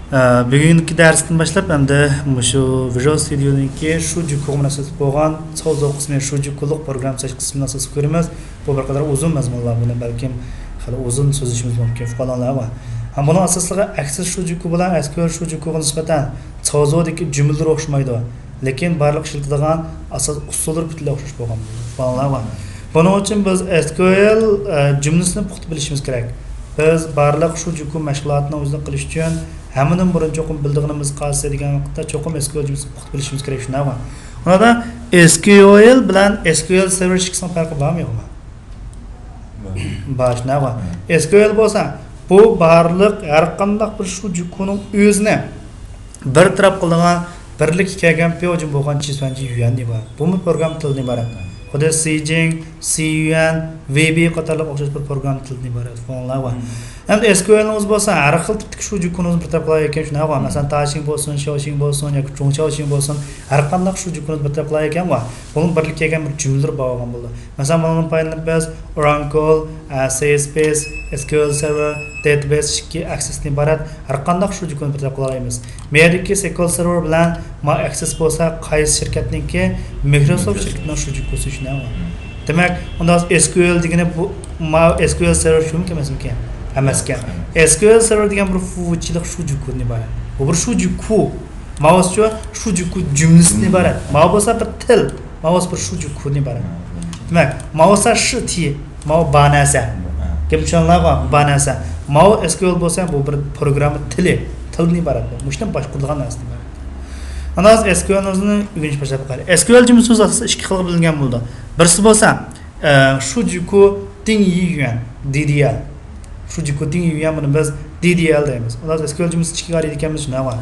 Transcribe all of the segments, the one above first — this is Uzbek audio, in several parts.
Bugungi darsdan boshlab hamda shu Visual Studio'ningki shu juqu munosabat bo'lgan savdo qismi shu juquluq programmachilik qismini asosiy ko'ramiz. Bu bir qadar uzun mazmunlar buni balkim hali uzun so'zlashimiz mumkin falanlar bor. Ham buni asosligi aksiz shu juqu bilan SQL shu juquga nisbatan savdodagi jumlalar o'xshamaydi. Lekin barliq ishlatadigan asos usullar butunlay o'xshash bo'lgan falanlar bor. Buning uchun biz SQL jumlasini puxta bilishimiz kerak. Biz barliq shu juqu mashg'ulotini o'zida qilish uchun hammadan burun cho'qim bildig'inimiz qolsa degan vaqtda cho'qim SQL jumlasini puxta bilishimiz kerak shunday. Unda SQL bilan SQL server ikkisining farqi bormi yo'qmi? Bor, shunday. SQL bo'lsa, bu barliq har qanday bir shu juquning o'zini bir taraf qiladigan birlik kelgan peyojim bo'lgan chisvanchi yuyanni bor. Bu program tilidan iborat. Xudo Cjing, Cun, VB qatorliq o'xshash bir program tilidan iborat fonlar bor. Endi SQL'imiz bo'lsa, har xil tipdagi shu juqunimizni bir tarafga ekan shunday bor. Masalan, Tashing bo'lsin, Shoshing bo'lsin yoki Chongchaoshing bo'lsin, har qanday shu juqunimizni bir tarafga ekan bor. Buning birlik kelgan bir jumlalar bo'lgan bo'ldi. Masalan, buning payini biz Oracle, CSS, SQL Server, Database ikki aksesdan iborat har qanday shu juquni bir tarafga olamiz. Merdagi SQL Server bilan ma access bo'lsa, qaysi shirkatningki Microsoft shirkatining shu juqusi shunday bor. Demak, unda SQL degani bu SQL Server shunki emasmi? Emaskan. SQL Server degan bir funksiyachilik shu juqdan iborat. Bu bir shu juqu. Mavzu shu juqu jumlasidan iborat. Mavzu bo'lsa bir til, mavzu bir shu juqdan iborat. Demak, mavzu shu ti, mavzu banasa. Kimchonlar bor, banasa. Mavzu SQL bo'lsa bu bir program tili, tildan iborat. Mushdan boshqa qilgan narsa iborat. Ana SQL o'zini o'rganish boshlab qoldi. SQL jumlasi asosida ikki xil bilingan bo'ldi. Birisi bo'lsa, shu juqu ding yuyan, DDL. Shu juqu ding yuyan buni biz DDL deymiz. Ular SQL jumlasi ichki qaraydi ekanmiz shunday bor.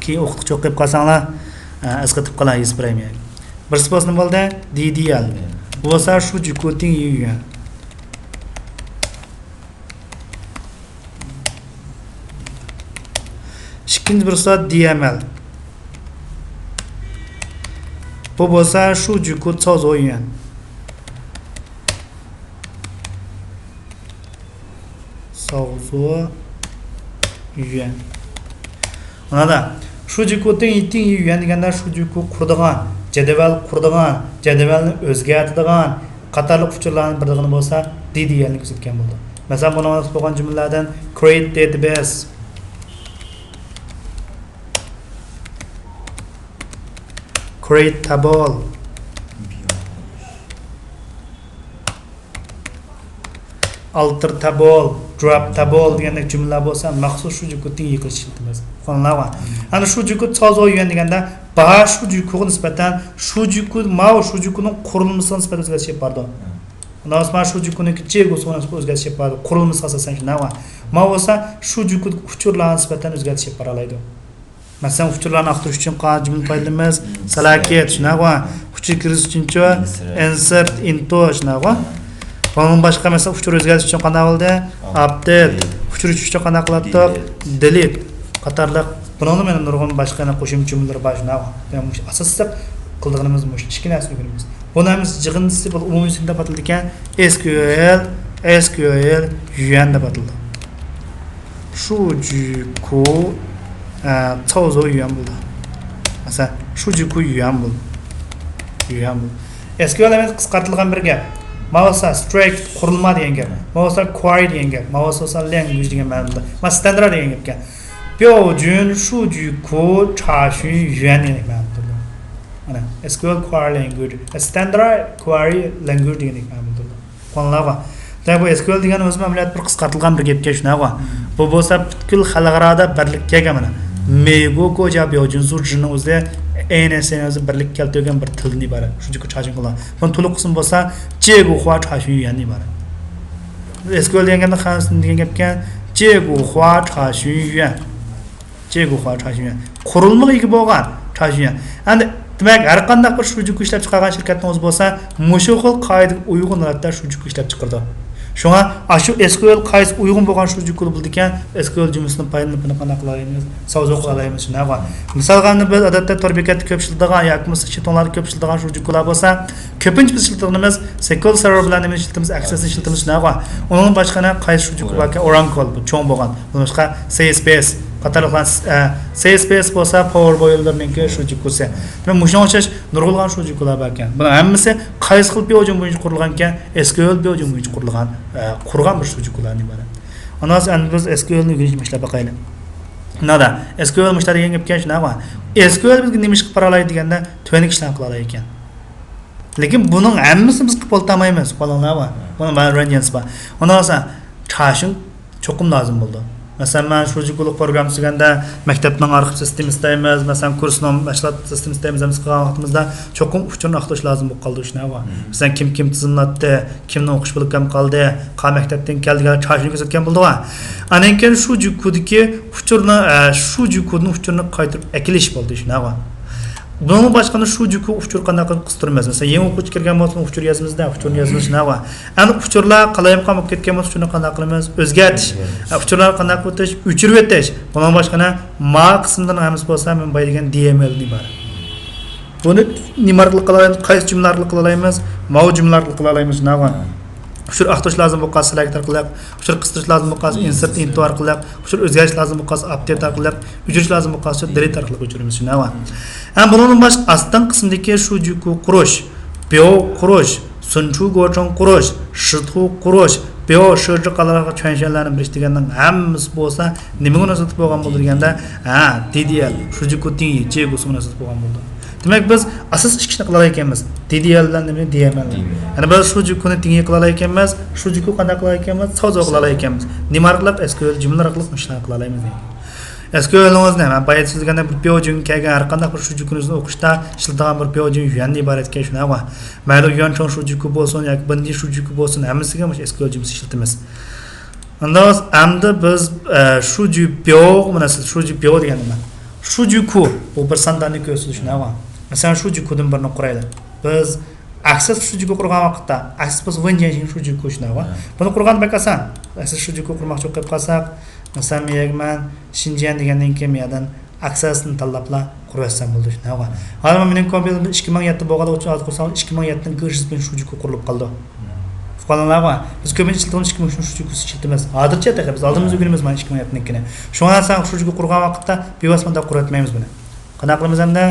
Keyin o'qituvchi o'qib qolsanglar, asqatib qolaysiz premyer. Birisi bo'lsa nima bo'ldi? DDL. Bu bo'lsa shu juqu ding yuyan. İkinci birisi DML. Bu bo'lsa shu juqu savdo yuyan. Savdo yuyan. Mana shu juqu ding yuyan deganda shu juqu quradigan, jadval quradigan, jadvalni o'zgartiradigan qatorliq uchurlarning birligini bo'lsa DDL ni ko'rsatgan bo'ldi. Masalan, buni bo'lgan jumlalardan create database, create table, alter table, drop table degandek jumlalar bo'lsa, maxsus shu juqutning yiqilishi iltimos. Qonlar bor. Ana shu juqut savdo yuyan deganda, ba shu juquga nisbatan shu juqut shu juquning qurilmasiga nisbatan o'zgarish pardon. Unda shu juquning chegosiga nisbatan o'zgarish pardon. Qurilmasi asosan shunday bor. Bo'lsa shu juqut uchurlarga nisbatan o'zgarish paralaydi. Masalan, uchurlarni aqtirish uchun qanday jumla foydalanamiz? Select shunday bor. Uchur kirish uchun insert into shunday bor. Bunun başqa mesela uchur o'zgartirish uchun qanday bo'ldi? Update. Uchirish uchun qanday qildik? Delete. Qatorliq. Buni men nurg'un boshqa qo'shimcha jumlalar bor shunday. Ya'ni asosiy qildig'imiz mush kichkina o'rganamiz. Buni ham jig'indisi bu umumiy tilda ataldi ekan SQL yuyan deb ataldi. Shu juqu savdo yuyan bo'ldi. Masalan, shu juqu yuyan bo'ldi. SQL emas qisqartirilgan bir gap. Mavzu strict qurilma degan gap. Mavzu query degan gap. Mavzu language degan ma'noda. Mas standard degan gap. 标准数据库查询原理ma'noda. Ana SQL query language, standard query language degan ma'noda. Qonlar bor. Bu SQL degan o'z amaliyot bir qisqartirilgan bir gapga shunday bor. Bu bo'lsa butkul xalqaro birlik kelgan mana. Mego koja biyojin zurjini o'zi ANS'ni o'zi birlik keltirgan bir tildan iborat. Shuncha chajin qiladi. Buni to'liq qism bo'lsa, jego hua chajin yuyandan iborat. SQL deganda xansın degan gapga jego hua chajin yuyan. Jego hua chajin yuyan. Qurilmaga ega bo'lgan chajin yuyan. Endi demak, har qanday bir shu juqu ishlab chiqargan shirkatning o'zi bo'lsa, mushu xil qoidaga uyg'un holatda shu juqu ishlab chiqardi. Şuna aşı SQL qaysı uyğun bolğan şu jükül bildiken SQL cümlesini paylanıp qana qılayımız, savzoq qılayımız şuna var. Misalga biz adatda torbekatda ko'p ishlatadigan yoki chitonlar ko'p ishlatadigan şu jükülar bolsa, ko'pincha biz ishlatadiganimiz SQL server bilan nima ishlatamiz, access ishlatamiz shuna var. Onun boshqana qaysi şu jükü barki Oracle bu cho'ng bolğan. Boshqa CSPS qatorliqlar CSPS bolsa Powerboy'larninki şu jüküsi. Men mushun o'xshash nurg'ulg'an şu jükülar barkan. Bular hammasi qaysi xil hujum bo'yicha qurilgan ekan, SQL hujum bo'yicha qurilgan qurgan bir şu jükülarni iborat. Ondan sonra biz SQL'ni o'rganishlar baqayli. Nada SQL müşteri yengib kelgan shuna va SQL bizga nima ish qilib bera oladi deganda to'ynik ishlar qila oladi ekan. Lekin buning hammasini biz qilib olmaymiz, qo'linglar va buni men o'rgangansiz ba. Ondan sonra tashin cho'qim lozim bo'ldi. Masalan, men şu jükülük program tuzganda maktabning arxiv sistemi istaymiz, masalan, kursning mashg'ulot sistemi istaymiz, biz qilgan vaqtimizda cho'qim uchun aqlash lozim bo'lib qoldi shuna va. Masalan, kim tizimlatdi, kimning o'qish bo'lib qoldi, qay maktabdan keldigan tashin ko'rsatgan bo'ldi va. Anan keyin şu jüküdagi uchurni şu jüküdni uchurni qaytarib akilish bo'ldi shuna va. Bunun başkanı şu jükü uçur qanday qilib qistirmaymiz. Masalan, yangi o'quvchi kirgan bo'lsa, uçur yozimizda, uçurni yozimiz shuna va. Ani uçurlar qalayib qolib ketgan bo'lsa, shuni qanday qilamiz? O'zgartish. Uçurlar qanday o'tish, o'chirib o'tish. Bunun başkanı ma qismidan hammasi bo'lsa, men boy degan DML ni bor. Buni nimarlik qilaymiz, qaysi jumlalarni qilaymiz, ma jumlalarni qilaymiz shuna va. Uçur axtarish lozim bo'lgan select qilib, uçur qistirish lozim bo'lgan insert into orqali, uçur o'zgartirish lozim bo'lgan update orqali, o'chirish lozim bo'lgan delete orqali o'chiramiz shuna va. Ham bunun boshqa astan qismidagi shu jukku qurish, bio qurish, sunchu go'chon qurish, shithu qurish, bio shirji qalarga cho'nshanlarni bilish degandan hammasi bo'lsa, nima munosabat bo'lgan bo'ldi deganda, DDL, shu jukku tingi, jego munosabat bo'lgan bo'ldi. Demak biz asos ishni qilar ekanmiz. DDL bilan nima DML. Ya'ni biz shu jukkuni tingi qilar ekanmiz, shu jukku qanday qilar ekanmiz, savzo qilar ekanmiz. Nima orqali SQL jumlalar orqali ishlar qila olamiz. SQL'imizni men bayat sizganda bir peyojun kelgan har qanday bir shu jukkuni o'qishda ishlatilgan bir peyojun yangi iborat ekan shuna va. Mayli yonchon shu jukku bo'lsin yoki bindi shu jukku bo'lsin, hammasiga mana SQL jumlasi ishlatamiz. Ondan endi biz shu jupyo munasib shu jupyo degan nima? Shu jukku bu bir sandanni ko'rsatish shuna va. Masalan, shu jukkudan birini quraylik. Biz access shu jukku qurgan vaqtda access biz windows shu jukku shuna va. Buni qurgan bakasan, access shu jukku qurmoqchi bo'lib qolsak, masalan, men Xinjiang degandan keyin mendan accessni tanlabla qurasan bo'ldi shuna va. Hozir mening kompyuterimda 2007 bo'lganda uchun hozir qursam 2007 dan bilan shu jukku qurilib qoldi. Qolganlar va biz ko'pincha ishlatgan 2003 shu jukku ishlatamiz. Hozircha taqa biz oldimizda o'rganamiz mana 2007nikini. Shunga san shu jukku qurgan vaqtda bevosita quratmaymiz buni. Qanday qilamiz endi?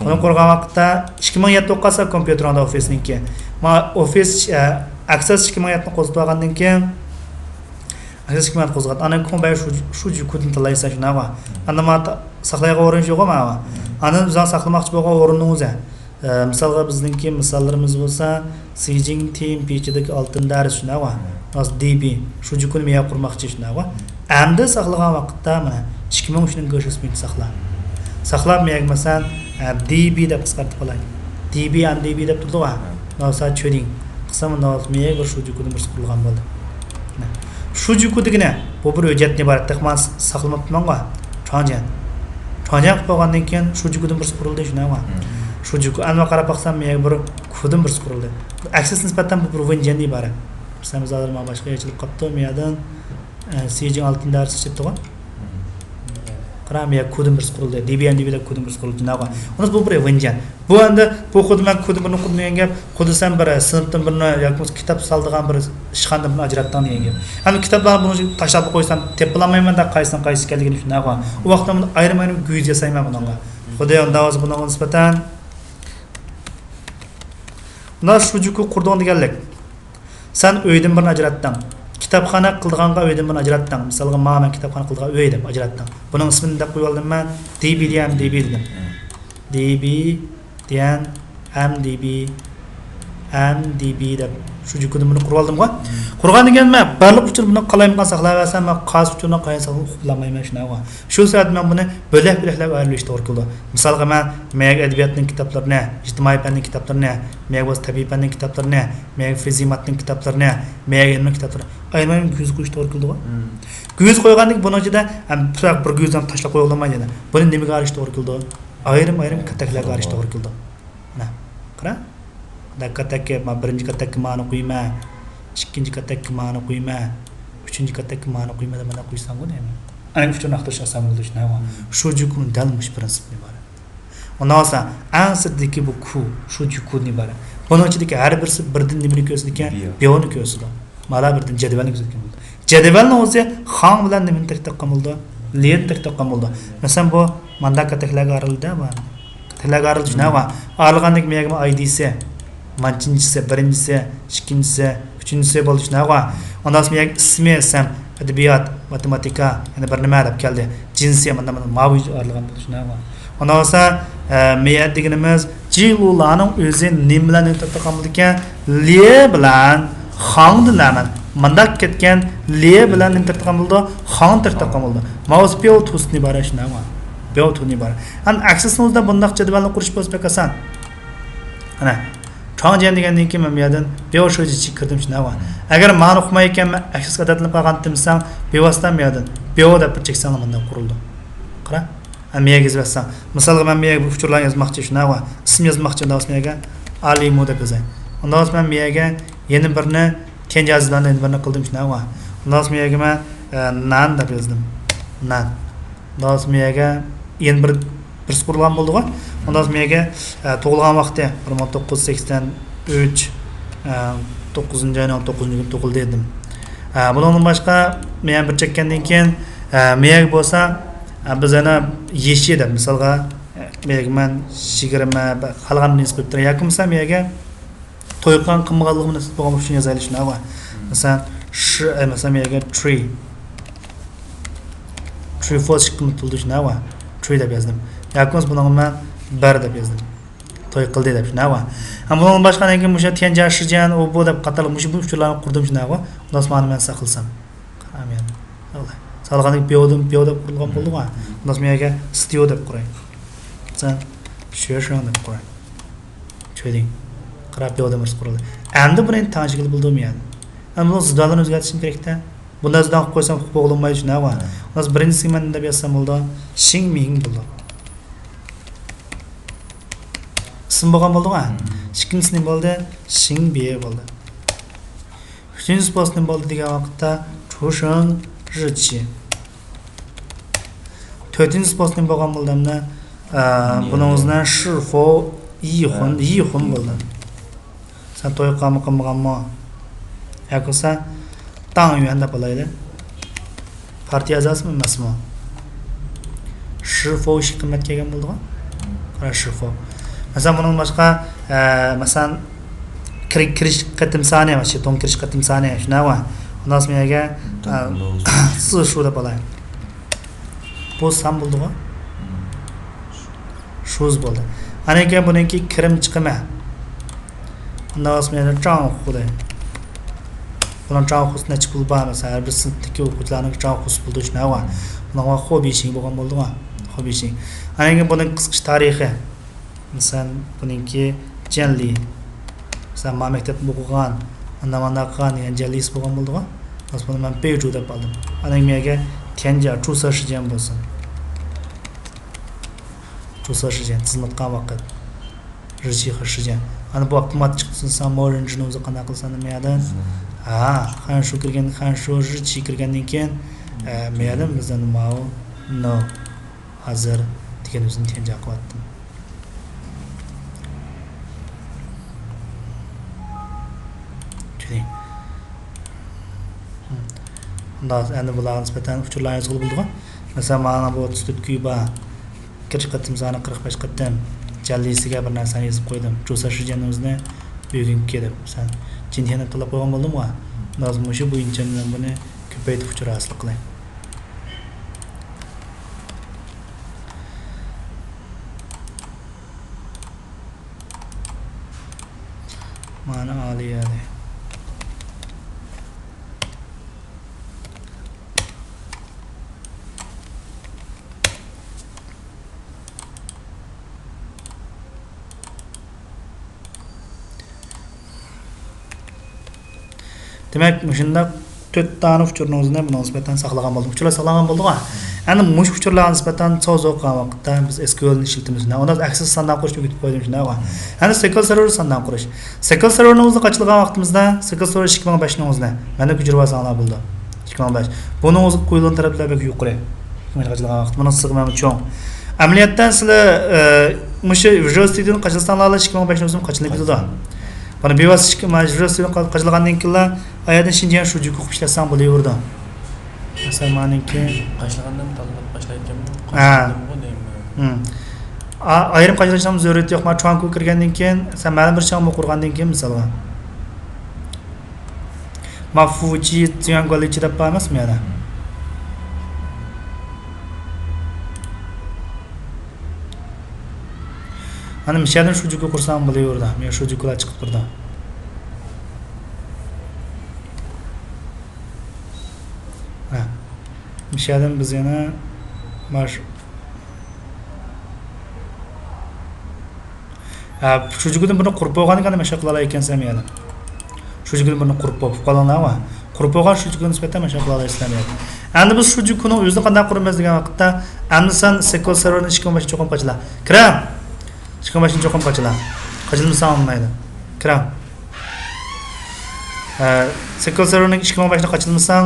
Buni qurgan vaqtda 2007 o'qasa kompyuterimda Office-niki. Ma Office Access 2007 ni qo'zg'atib olgandan keyin Access 2007 qo'zg'at. Ana kun bay shu jukkuni tanlaysa shuna va. Ana ma saqlayga o'rin yo'q ma va. Ana biz saqlamoqchi bo'lgan o'rinni o'zi. Misalga bizningki misollarimiz bo'lsa, Sijing Team Pitch'dagi oltin dars shuna va. Hozir DB shu jukkuni men qurmoqchi shuna va. Endi saqlagan vaqtda mana 2003 ning go'shasini saqlab. Saqlab men masalan DB deb qisqartirib qo'yay. DB and DB deb turdi va. Nosa cho'ding. Qismini men bir shu jukkuni bir qurilgan bo'ldi. Shu jukudagina bu bir hujjatni iborat men saqlamabman va. Chonjan qilib qo'ygandan keyin shu jukudan bir qurildi shuna va. Shu juku anva qarab baqsam men bir kodim bir qurildi. Access nisbatan bu bir windows iborat. Biz hozir men boshqa yechilib qopti, mendan Sijing oltin dars chiqdi. Qarab men kodim bir qurildi. Debian deb kodim bir qurildi shuna va. Uni bu bir windows. Bu endi bu xudman kodimni qilgan gap, xudsan bir sinfdan birini yoki kitob soldigan bir ishxondan birini ajratdan degan gap. Ham kitoblarni buni tashlab qo'ysam, tepalamayman da qaysi ekanligini shunaqa. U vaqtda buni ayrim guyiz yasayman bunga. Xudo onda o'zi bunga nisbatan Bunlar shu jukku qurdim deganlik. Sen uydan birini ajratding. Kitobxona qilganga uydan birini ajratding. Masalan, men kitobxona qilgan uy deb ajratdim. Buning ismini deb qo'yib oldim men. DB dedim. DB degan MDB deb shu jukuni buni qurib oldim-ku. Qurgan deganman, barliq uchun buni qalayman saqlayversam, men qaysi uchun qaysi uxlamayman shunaqa. Shu soat men buni bo'lak-bo'laklab ayirishga to'g'ri keldi. Misolga men adabiyotning kitoblarini, ijtimoiy fanning kitoblarini, men o'z tabiiy fanning kitoblarini, men fizimatning kitoblarini, men ilmiy kitoblarini ayirmay ko'z qo'yish to'g'ri keldi-ku. Ko'z qo'yganlik buni ichida bir ko'zdan tashlab qo'ya olmaydi. Buni nimaga arish to'g'ri keldi? Ayrim kataklarga arish to'g'ri keldi. Mana, qara. Katakka men birinchi katakka ma'ni qo'yma. ikkinchi kattakka ma'ni qo'yma, uchinchi kattakka ma'ni qo'yma deb mana qo'ysam bo'ladimi? Ana uchun vaqtda sam bo'ldi shunday. Shu jukun dalmish prinsipni bor. Ondan sonra en sıddaki bu ku, şu cukuni bari. Bunun içindeki her birisi birden nimini kösüdüken, biyonu kösüdü. Mala birden cedvelini kösüdüken oldu. Cedvelini olsa, han bilen nimin tek oldu, liyen tek oldu. Mesela bu manda kateklerge arıldı da var. Kateklerge arıldı şuna var. Arılganlık meyagima ID'si, mançincisi, birincisi, ikincisi, üçüncüsü oldu şuna var. Ondan sonra meyag ismi esem, edebiyat, matematika, yani bir nime arab geldi. Cinsiye manda mavi arılgan oldu şuna var. Ondan sonra meyat deganimiz jilularning o'zi nim bilan intaqamlikan li bilan xon dilaman. Mandak ketgan li bilan intaqamildi, xon intaqamildi. Mouse peo tusni barashna va. Peo tuni bar. An aksesnozda bundaq jadvalni qurish bo'lsa bekasan. Ana Changjian degandan keyin men bu yerdan peo shoji kirdim shuna va. Agar ma'ni o'qimay ekanman, akses odatini qilgantimsam, bevosita bu yerdan peo deb cheksam bundan qurildi. Qara. Miyag yazsam. Masalan, men miyag bu uchurlarni yozmoqchi shuna va ism yozmoqchi unda miyaga Ali moda qilsam. Undan so'ng men miyaga yana birni kenjazdan yana birni qildim shuna va. Undan so'ng miyaga men nan deb yozdim. Nan. Undan so'ng miyaga yana bir qurilgan bo'ldi-ku. Undan so'ng miyaga tug'ilgan vaqti 1983 9-oyning 9-kun tug'ildi dedim. Bundan boshqa men bir chekkandan keyin miyag bo'lsa biz ana yeshi deb misolga men 20 qolgan nisbat qilib yoki misol mega to'yqan qilmaganligimni nisbat bo'lgan uchun yozaylik shuna va masalan masalan mega tree for chiqib turdi shuna va tree deb yozdim yoki buni men bar deb yozdim to'y qildi deb shuna va ammo bundan boshqa keyin o'sha tenja shijan u bu deb qatorli bu uchurlarni qurdim shuna va undan so'ng men saqilsam amin alloh salğanlık biyodum kurulgan buldu mu? Ondan sonra meyge stiyo deb kuray. Sen şöyle deb kuray. Çöydin. Qirab biyodum kuruldu. Endi bunu tanışıklı buldum yani. Ama bunu zidalarını özgertişim gerekti. Bunda zidan koysam hukuk olunmayı için ne var? Ondan sonra birincisi men de yazsam oldu. Xing Ming buldu. İsim bo'lgan buldu mu? İkincisi ne buldu? Xing Biye buldu. Üçüncüsü post ne buldu degan vaqtda Chuşun Richi. Dördüncü postun bo'lgan bo'ldimda buning o'zidan shifo yixun bo'ldi. Sen to'y qilmaganmi? Yo'qsa tang yuanda bo'laydi. Partiya a'zosimi emasmi? Shifo ish qimmat kelgan bo'ldi-ku. Qara shifo. Masalan bundan boshqa masalan kirish qatim saniya va sheton kirish qatim saniya shuna va ondan so'ng mega shu deb olay. Bu sam bo'ldi-ku. Shuz bo'ldi. Ana ekan buniki kirim chiqimi. Undan so'ng mega chang xudi. Bunun chang xusna chiqib bor masalan har bir sinfdagi o'quvchilarning chang xus bo'ldi shuna va bunga hobi ishing bo'lgan bo'ldi-ku. Hobi ishing. Ana ekan buning qisqa tarixi. Masalan buniki Janli. Masalan maktabda o'qigan, andan qilgan yani Janlis bo'lgan bo'ldi-ku. Aslında ben peycu deb aldım. Anan mega tenja chusa shijan bo'lsin. Chusa shijan tizmatgan vaqt. Rishi shijan. Ana bu avtomat chiqsin sam oranjini o'zi qanday qilsan meyadan. Han shu kirgan, han shu rishi kirgandan keyin meyadan bizdan mau no hozir degan o'zini tenja qilyaptim. Ondan endi bularga nisbatan uchurlar yozilib bo'ldi-ku. Masalan, mana bu 34 kuyba kirish qatimzani 45 qatim jallisiga bir narsani yozib qo'ydim. Jo'sa shijanimizni bugungi deb. Masalan, jinhani to'lab qo'ygan bo'ldim-ku. Lozim o'sha bo'yicha men buni ko'paytirib uchur asl qilay. Mana aliyadi. Demek, şunda 4 tane uçurunuzda buna nisbeten saklagan boldik. Uçurlar saklagan boldik ha. Endi mush uçurlarga nisbeten çoğ zoqqa vaqtda biz SQL'ni işletimiz. Onda aksiz sandan qurish o'tib qo'ydim shunday ha. Endi SQL server sandan qurish. SQL serverni o'zi qachilgan vaqtimizda SQL server 2005 ni o'zida. Menda kujirvasanlar bo'ldi. 2005. Buni o'zi qo'yilgan taraflar bek yuqori. Qachilgan vaqt buni sig'mami cho'ng. Amaliyotdan sizlar mushu Visual Studio'ni qachilsanlar 2005 ni o'zim qachilib ketdi. Bana bevosita majburiyat qilgandan keyin ayada Shinjan shu juq o'qib ishlasam bo'laverdi. Masalan, meniki qashlagandan tanlab boshlayotganman. Ayrim qashlashim zaruriyat yo'q. Men chuanku kirgandan keyin, sen ma'lum bir cham o'qigandan keyin misolga. Mafuji triangle ichida emasmi yana? Ana mishadan shu juqqa qursam bo'laverdi. Men shu juqlar chiqib turdi. Ha. Mishadan biz yana mash shu juqdan buni qurib qo'yganiga nima shaqalar ekansan yana. Shu juqdan buni qurib qo'yib qolganlar. Qurib qo'ygan shu juqdan nisbatan mashaqalar islamiyat. Endi biz shu juqni o'zini qanday quramiz degan vaqtda, endi sen SQL serverni 2005 cho'qim qachilar. Kiram. 2005 cho'qim qachilar. Qachilmasa olmaydi. Kiram. SQL serverning 2005 ni qachilmasang